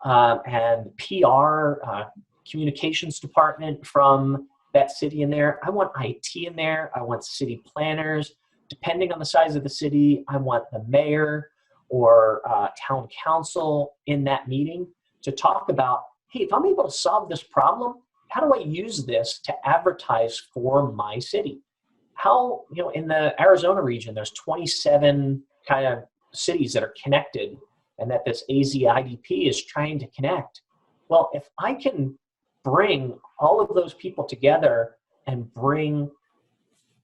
and PR, communications department from that city in there. I want IT in there. I want city planners. Depending on the size of the city, I want the mayor or town council in that meeting to talk about, hey, if I'm able to solve this problem, how do I use this to advertise for my city? How, in the Arizona region, there's 27 kind of cities that are connected and that this AZ IDP is trying to connect. Well, if I can bring all of those people together and bring,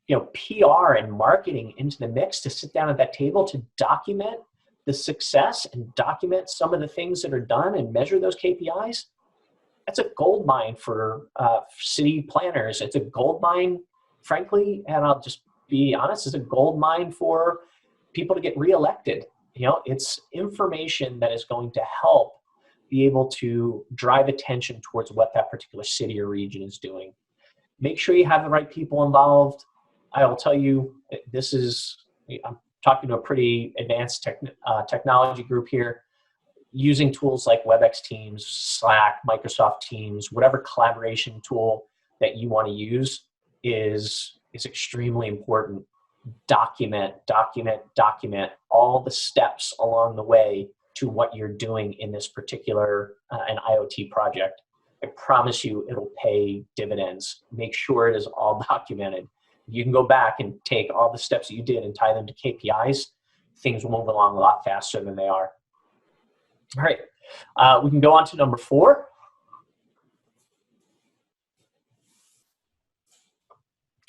PR and marketing into the mix to sit down at that table to document the success and document some of the things that are done and measure those KPIs, that's a gold mine for city planners. It's a gold mine, frankly, and I'll just be honest, it's a gold mine for people to get reelected. It's information that is going to help be able to drive attention towards what that particular city or region is doing. Make sure you have the right people involved. I will tell you, I'm talking to a pretty advanced technology group here. Using tools like WebEx Teams, Slack, Microsoft Teams, whatever collaboration tool that you want to use is extremely important. Document all the steps along the way to what you're doing in this particular an IoT project. I promise you it'll pay dividends. Make sure it is all documented. You can go back and take all the steps that you did and tie them to KPIs. Things will move along a lot faster than they are. All right, we can go on to number 4.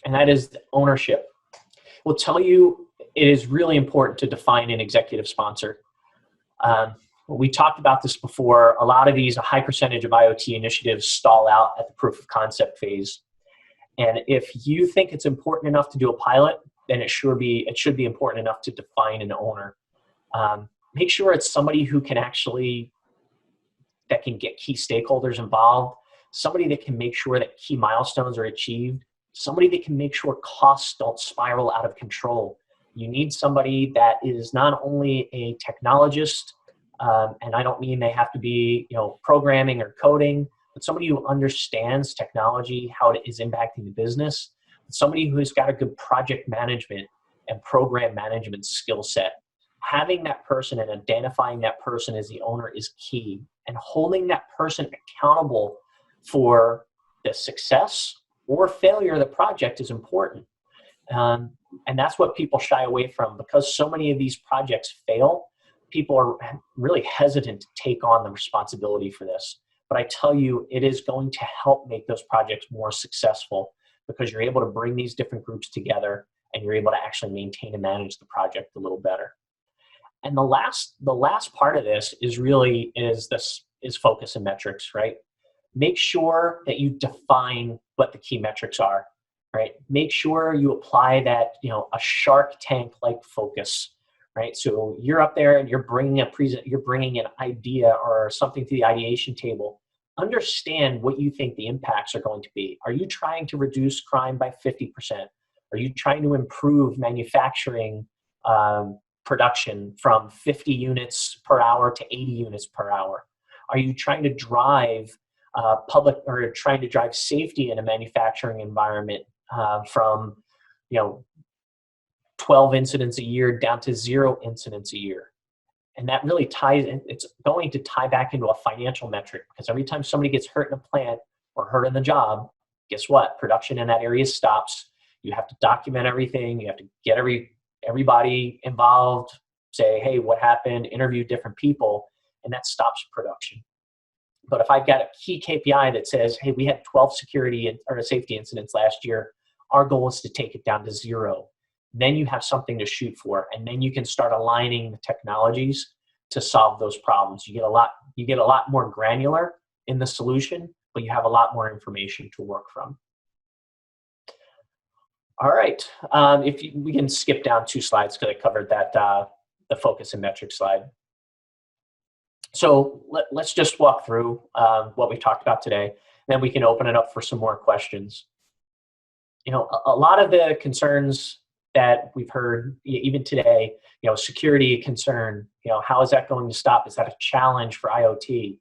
And that is ownership. We'll tell you it is really important to define an executive sponsor. We talked about this before. A lot of these, a high percentage of IoT initiatives stall out at the proof of concept phase. And if you think it's important enough to do a pilot, then it should be important enough to define an owner. Make sure it's somebody who can that can get key stakeholders involved, somebody that can make sure that key milestones are achieved, somebody that can make sure costs don't spiral out of control. You need somebody that is not only a technologist, and I don't mean they have to be, programming or coding, but somebody who understands technology, how it is impacting the business, somebody who's got a good project management and program management skill set. Having that person and identifying that person as the owner is key, and holding that person accountable for the success or failure of the project is important. And that's what people shy away from, because so many of these projects fail. People are really hesitant to take on the responsibility for this. But I tell you, it is going to help make those projects more successful, because you're able to bring these different groups together and you're able to actually maintain and manage the project a little better. And the last part of this is focus and metrics, right? Make sure that you define what the key metrics are, right? Make sure you apply that, a Shark Tank-like focus, right? So you're up there and you're bringing an idea or something to the ideation table. Understand what you think the impacts are going to be. Are you trying to reduce crime by 50%? Are you trying to improve manufacturing production from 50 units per hour to 80 units per hour? Are you trying to drive drive safety in a manufacturing environment from 12 incidents a year down to 0 incidents a year? And that really it's going to tie back into a financial metric, because every time somebody gets hurt in a plant or hurt in the job, guess what? Production in that area stops. You have to document everything. You have to get everybody involved, say, hey, what happened? Interview different people, and that stops production. But if I've got a key KPI that says, hey, we had 12 security or safety incidents last year, our goal is to take it down to 0. Then you have something to shoot for, and then you can start aligning the technologies to solve those problems. You get a lot more granular in the solution, but you have a lot more information to work from. All right, we can skip down 2 slides, because I covered that the focus and metrics slide. So let's just walk through what we talked about today, then we can open it up for some more questions. A lot of the concerns that we've heard even today, security concern, how is that going to stop? Is that a challenge for IoT?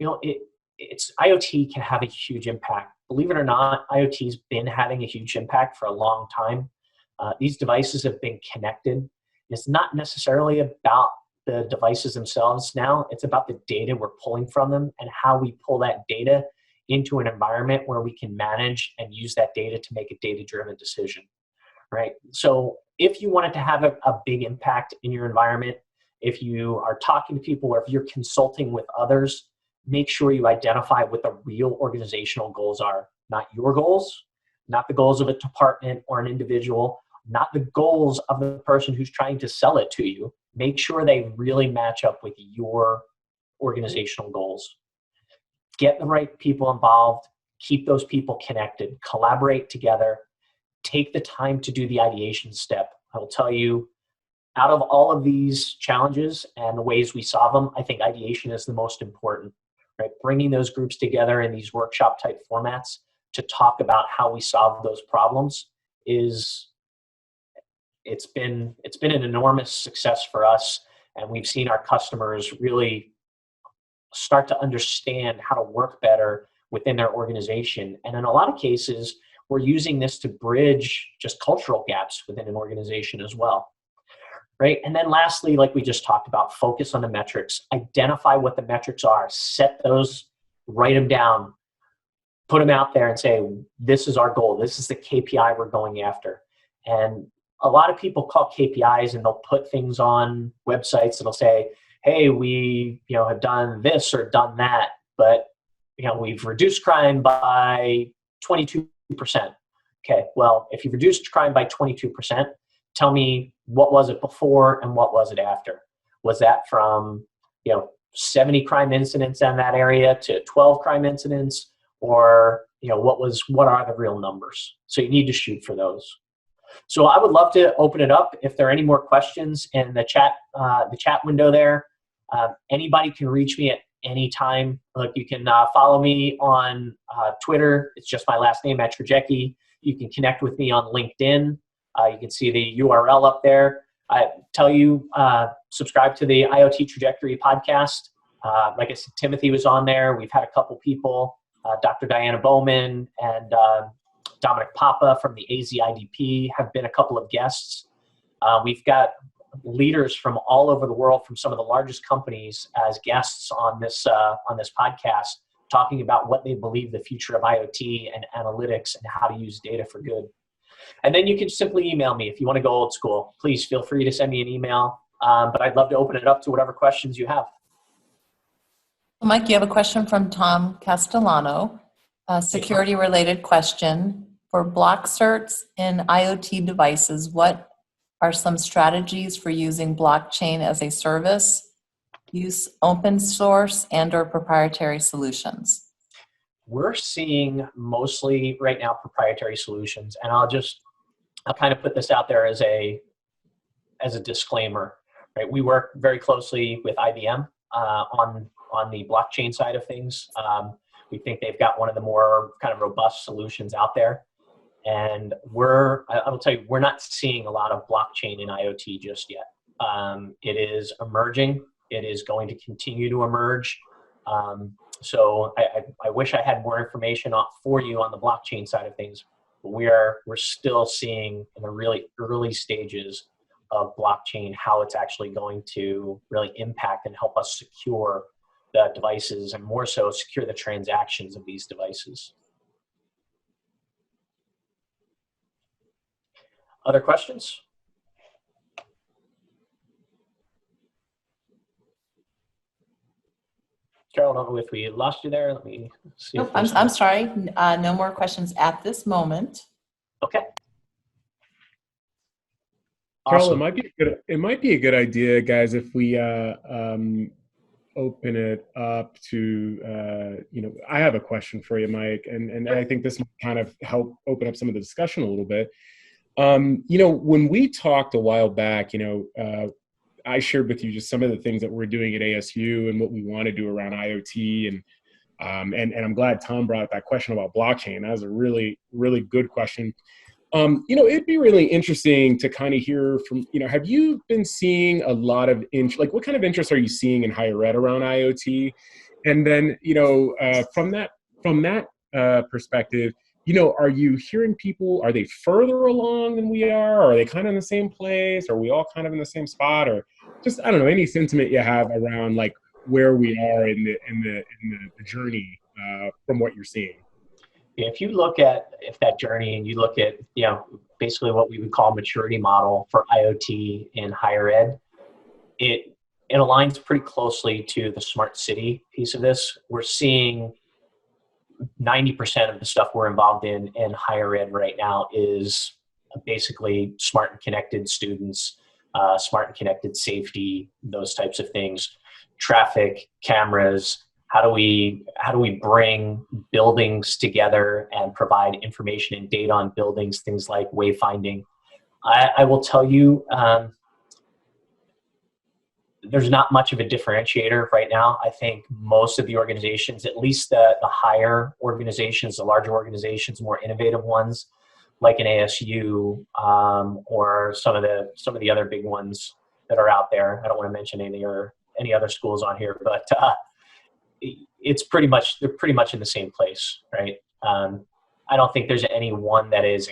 IoT can have a huge impact. Believe it or not, IoT's been having a huge impact for a long time. These devices have been connected. It's not necessarily about the devices themselves now. It's about the data we're pulling from them and how we pull that data into an environment where we can manage and use that data to make a data-driven decision, right? So if you wanted to have a big impact in your environment, if you are talking to people or if you're consulting with others, make sure you identify what the real organizational goals are. Not your goals, not the goals of a department or an individual, not the goals of the person who's trying to sell it to you. Make sure they really match up with your organizational goals. Get the right people involved, keep those people connected, collaborate together, take the time to do the ideation step. I will tell you, out of all of these challenges and the ways we solve them, I think ideation is the most important, right? Bringing those groups together in these workshop type formats to talk about how we solve those problems it's been an enormous success for us. And we've seen our customers really start to understand how to work better within their organization. And in a lot of cases, we're using this to bridge just cultural gaps within an organization as well. Right. And then lastly, like we just talked about, focus on the metrics, identify what the metrics are, set those, write them down, put them out there and say, this is our goal. This is the KPI we're going after. And a lot of people call KPIs and they'll put things on websites that'll say, hey, we, have done this or done that, but, we've reduced crime by 22%. Okay. Well, if you've reduced crime by 22%, tell me, what was it before and what was it after? Was that from, 70 crime incidents in that area to 12 crime incidents? Or, what are the real numbers? So you need to shoot for those. So I would love to open it up. If there are any more questions in the chat window there, anybody can reach me at any time. Look, you can follow me on Twitter. It's just my last name, Trojecki. You can connect with me on LinkedIn. You can see the URL up there. I tell you, subscribe to the IoT Trajectory podcast. Like I said, Timothy was on there. We've had a couple people, Dr. Diana Bowman and Dominic Papa from the AZIDP have been a couple of guests. We've got leaders from all over the world, from some of the largest companies, as guests on this podcast, talking about what they believe the future of IoT and analytics and how to use data for good. And then you can simply email me if you want to go old school. Please feel free to send me an email. But I'd love to open it up to whatever questions you have. Mike, you have a question from Tom Castellano, a security-related question. For block certs in IoT devices, what are some strategies for using blockchain as a service, use open source and or proprietary solutions? We're seeing mostly right now proprietary solutions, and I'll kind of put this out there as a disclaimer. Right, we work very closely with IBM on the blockchain side of things. We think they've got one of the more kind of robust solutions out there, and I will tell you, we're not seeing a lot of blockchain in IoT just yet. It is emerging. It is going to continue to emerge. So I wish I had more information for you on the blockchain side of things, but we're still seeing in the really early stages of blockchain how it's actually going to really impact and help us secure the devices, and more so secure the transactions of these devices. Other questions? Carol, I don't know if we lost you there. Let me see. Nope, I'm sorry. No more questions at this moment. Okay. Carol, Awesome. it might be a good idea, guys, if we open it up to, I have a question for you, Mike, and I think this might kind of help open up some of the discussion a little bit. When we talked a while back, I shared with you just some of the things that we're doing at ASU and what we want to do around IoT, and I'm glad Tom brought up that question about blockchain. That was a really, really good question. It'd be really interesting to kind of hear from, have you been seeing a lot of what kind of interest are you seeing in higher ed around IoT? And then, from that perspective, are you hearing people, are they further along than we are? Or are they kind of in the same place? Are we all kind of in the same spot? Or just, I don't know, any sentiment you have around like where we are in the journey from what you're seeing? If you look at that journey and you look at, basically what we would call maturity model for IoT in higher ed, it aligns pretty closely to the smart city piece of this. We're seeing 90% of the stuff we're involved in higher ed right now is basically smart and connected students, smart and connected safety, those types of things, traffic, cameras. How do we bring buildings together and provide information and data on buildings, things like wayfinding? I will tell you, there's not much of a differentiator right now. I think most of the organizations, at least the higher organizations, the larger organizations, more innovative ones, like an ASU or some of the other big ones that are out there. I don't want to mention any other schools on here, but they're pretty much in the same place, right? I don't think there's any one that is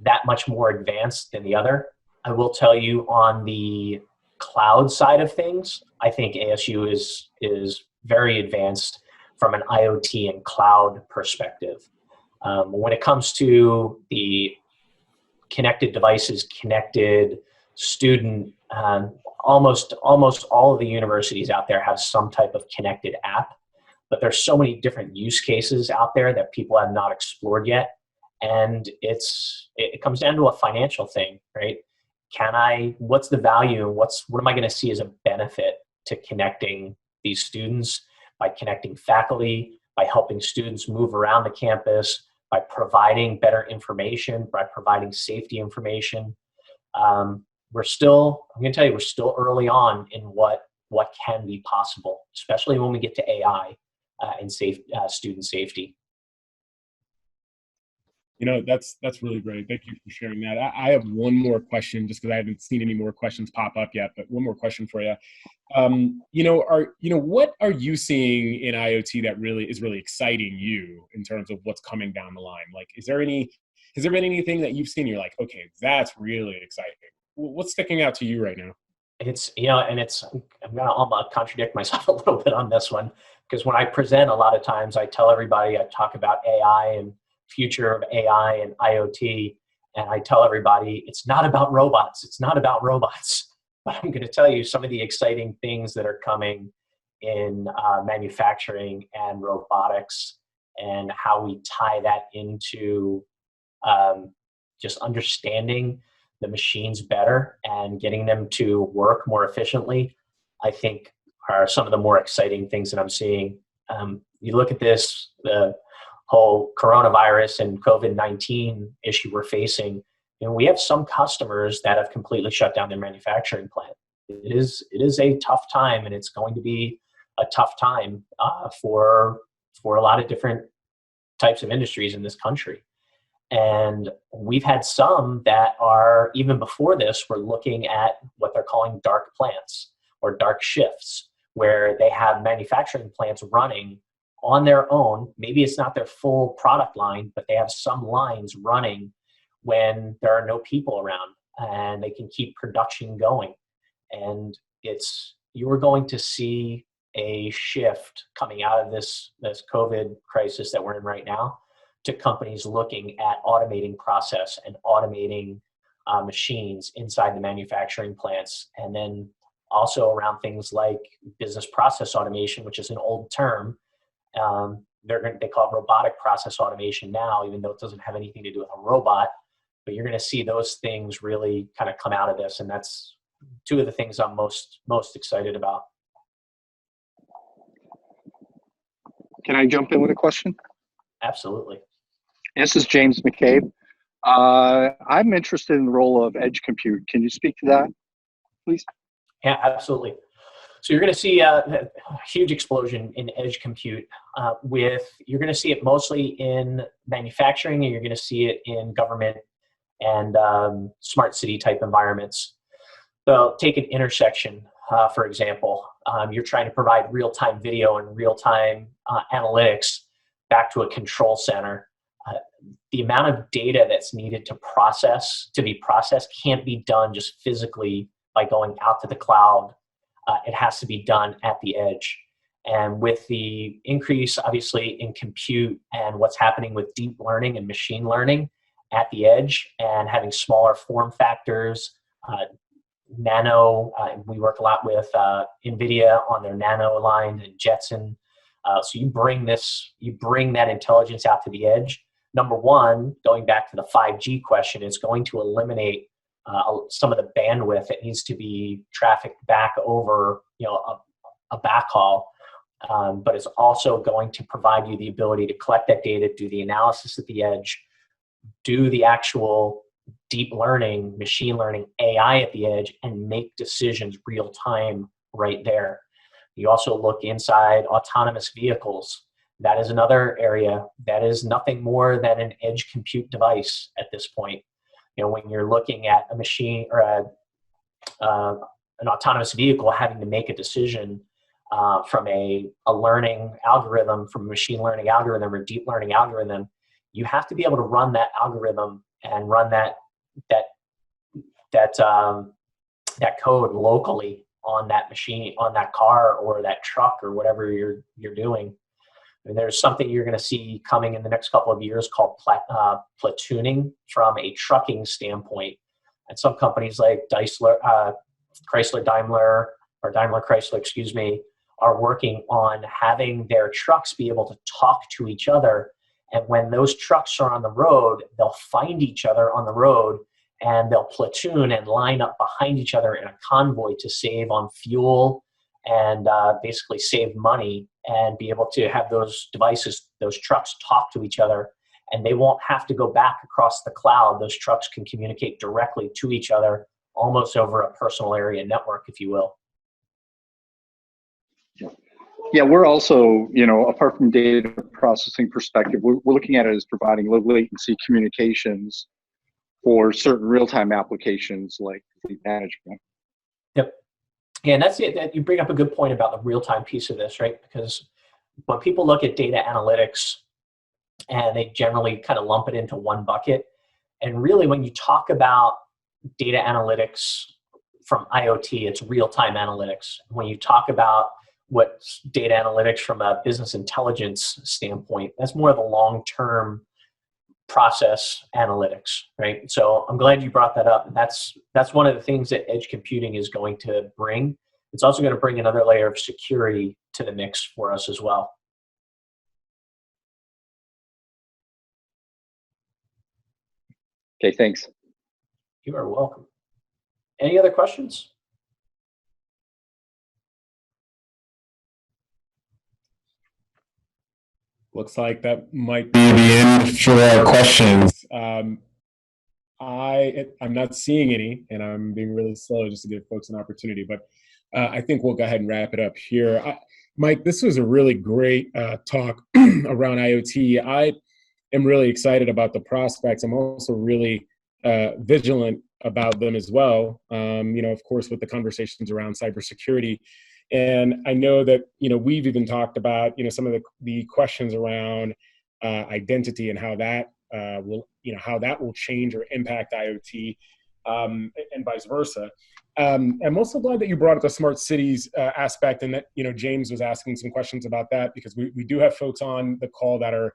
that much more advanced than the other. I will tell you, on the cloud side of things, I think ASU is very advanced from an IoT and cloud perspective. When it comes to the connected devices, connected student, almost all of the universities out there have some type of connected app, but there's so many different use cases out there that people have not explored yet. And it comes down to a financial thing, right? What's the value? What am I going to see as a benefit to connecting these students, by connecting faculty, by helping students move around the campus, by providing better information, by providing safety information? I'm going to tell you, we're still early on in what can be possible, especially when we get to AI and student safety. That's really great. Thank you for sharing that. I have one more question, just because I haven't seen any more questions pop up yet, but one more question for you. What are you seeing in IoT that is really exciting you in terms of what's coming down the line? Like, has there been anything that you've seen you're like, okay, that's really exciting? What's sticking out to you right now? I'm going to almost contradict myself a little bit on this one, because when I present, a lot of times I tell everybody, I talk about AI and future of AI and IoT, and I tell everybody it's not about robots. It's not about robots. But I'm going to tell you some of the exciting things that are coming in manufacturing and robotics, and how we tie that into just understanding the machines better and getting them to work more efficiently, I think are some of the more exciting things that I'm seeing. You look at the whole coronavirus and COVID-19 issue we're facing, we have some customers that have completely shut down their manufacturing plant. It is a tough time, and it's going to be a tough time for a lot of different types of industries in this country. And we've had some that are, even before this, we're looking at what they're calling dark plants or dark shifts, where they have manufacturing plants running on their own. Maybe it's not their full product line, but they have some lines running when there are no people around, and they can keep production going. And you're going to see a shift coming out of this COVID crisis that we're in right now, to companies looking at automating process and automating machines inside the manufacturing plants. And then also around things like business process automation, which is an old term. They call it robotic process automation now, even though it doesn't have anything to do with a robot. But you're going to see those things really kind of come out of this, and that's two of the things I'm most excited about. Can I jump in with a question? Absolutely. This is James McCabe. I'm interested in the role of edge compute. Can you speak to that, please? Yeah, absolutely. So you're going to see a huge explosion in edge compute. You're going to see it mostly in manufacturing, and you're going to see it in government and smart city type environments. So take an intersection, for example. You're trying to provide real-time video and real-time analytics back to a control center. The amount of data that's needed to be processed can't be done just physically by going out to the cloud. It has to be done at the edge. And with the increase, obviously, in compute and what's happening with deep learning and machine learning at the edge, and having smaller form factors, we work a lot with NVIDIA on their Nano line and Jetson. So you bring that intelligence out to the edge. Number one, going back to the 5G question, is going to eliminate some of the bandwidth that needs to be trafficked back over, a backhaul. But it's also going to provide you the ability to collect that data, do the analysis at the edge, do the actual deep learning, machine learning, AI at the edge, and make decisions real time right there. You also look inside autonomous vehicles. That is another area that is nothing more than an edge compute device at this point. You know, when you're looking at a machine or an autonomous vehicle having to make a decision from a learning algorithm, from a machine learning algorithm or deep learning algorithm, you have to be able to run that algorithm and run that code locally on that machine, on that car or that truck or whatever you're doing. And there's something you're going to see coming in the next couple of years called platooning from a trucking standpoint. And some companies like Chrysler Daimler, or Daimler Chrysler, excuse me, are working on having their trucks be able to talk to each other. And when those trucks are on the road, they'll find each other on the road and they'll platoon and line up behind each other in a convoy to save on fuel and basically save money and be able to have those devices, those trucks talk to each other, and they won't have to go back across the cloud. Those trucks can communicate directly to each other, almost over a personal area network, if you will. Yeah, we're also, you know, apart from data processing perspective, we're looking at it as providing low latency communications for certain real-time applications like fleet management. Yep. Yeah, and that's it. That you bring up a good point about the real-time piece of this, right? Because when people look at data analytics, and they generally kind of lump it into one bucket, and really when you talk about data analytics from IoT, it's real-time analytics. When you talk about what's data analytics from a business intelligence standpoint, that's more of the long-term process analytics, right? So I'm glad you brought that up. That's one of the things that edge computing is going to bring. It's also going to bring another layer of security to the mix for us as well. Okay, thanks. You are welcome. Any other questions? Looks like that might be the end for our questions. I'm not seeing any, and I'm being really slow just to give folks an opportunity, but I think we'll go ahead and wrap it up here. Mike, this was a really great talk around IoT. I am really excited about the prospects. I'm also really vigilant about them as well, you know, of course, with the conversations around cybersecurity. And I know that, you know, we've even talked about, you know, some of the questions around identity and how that how that will change or impact IoT, and vice versa. I'm also glad that you brought up the smart cities aspect, and that, you know, James was asking some questions about that, because we do have folks on the call that are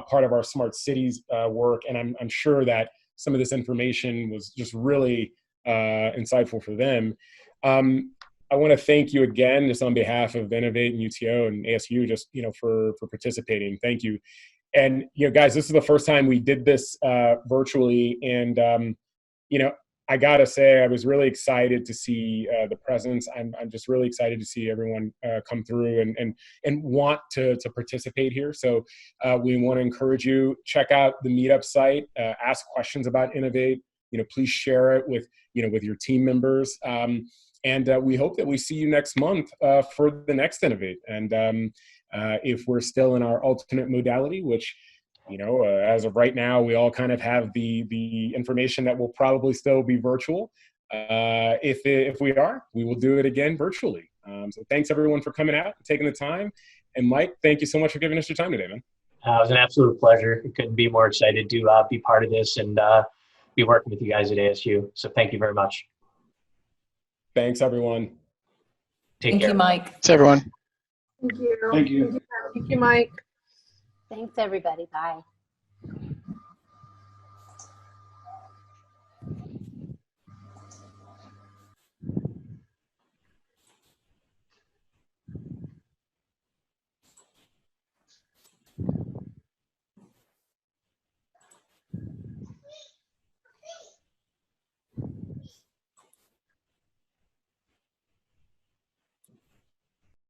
part of our smart cities work, and I'm sure that some of this information was just really insightful for them. I want to thank you again, just on behalf of Innov8 and UTO and ASU, just, you know, for participating. Thank you. And, you know, guys, this is the first time we did this virtually, and you know, I gotta say, I was really excited to see the presence. I'm just really excited to see everyone come through and want to participate here. So we want to encourage you, check out the meetup site, ask questions about Innov8. You know, please share it with, you know, with your team members. And we hope that we see you next month for the next Innov8. And if we're still in our alternate modality, which, you know, as of right now, we all kind of have the information that will probably still be virtual. If we are, we will do it again virtually. So thanks everyone for coming out and taking the time. And Mike, thank you so much for giving us your time today, man. It was an absolute pleasure. I couldn't be more excited to be part of this and be working with you guys at ASU. So thank you very much. Thanks, everyone. Take care. Thank you, Mike. Thanks, everyone. Thank you. Thank you. Thank you, Mike. Thanks, everybody. Bye.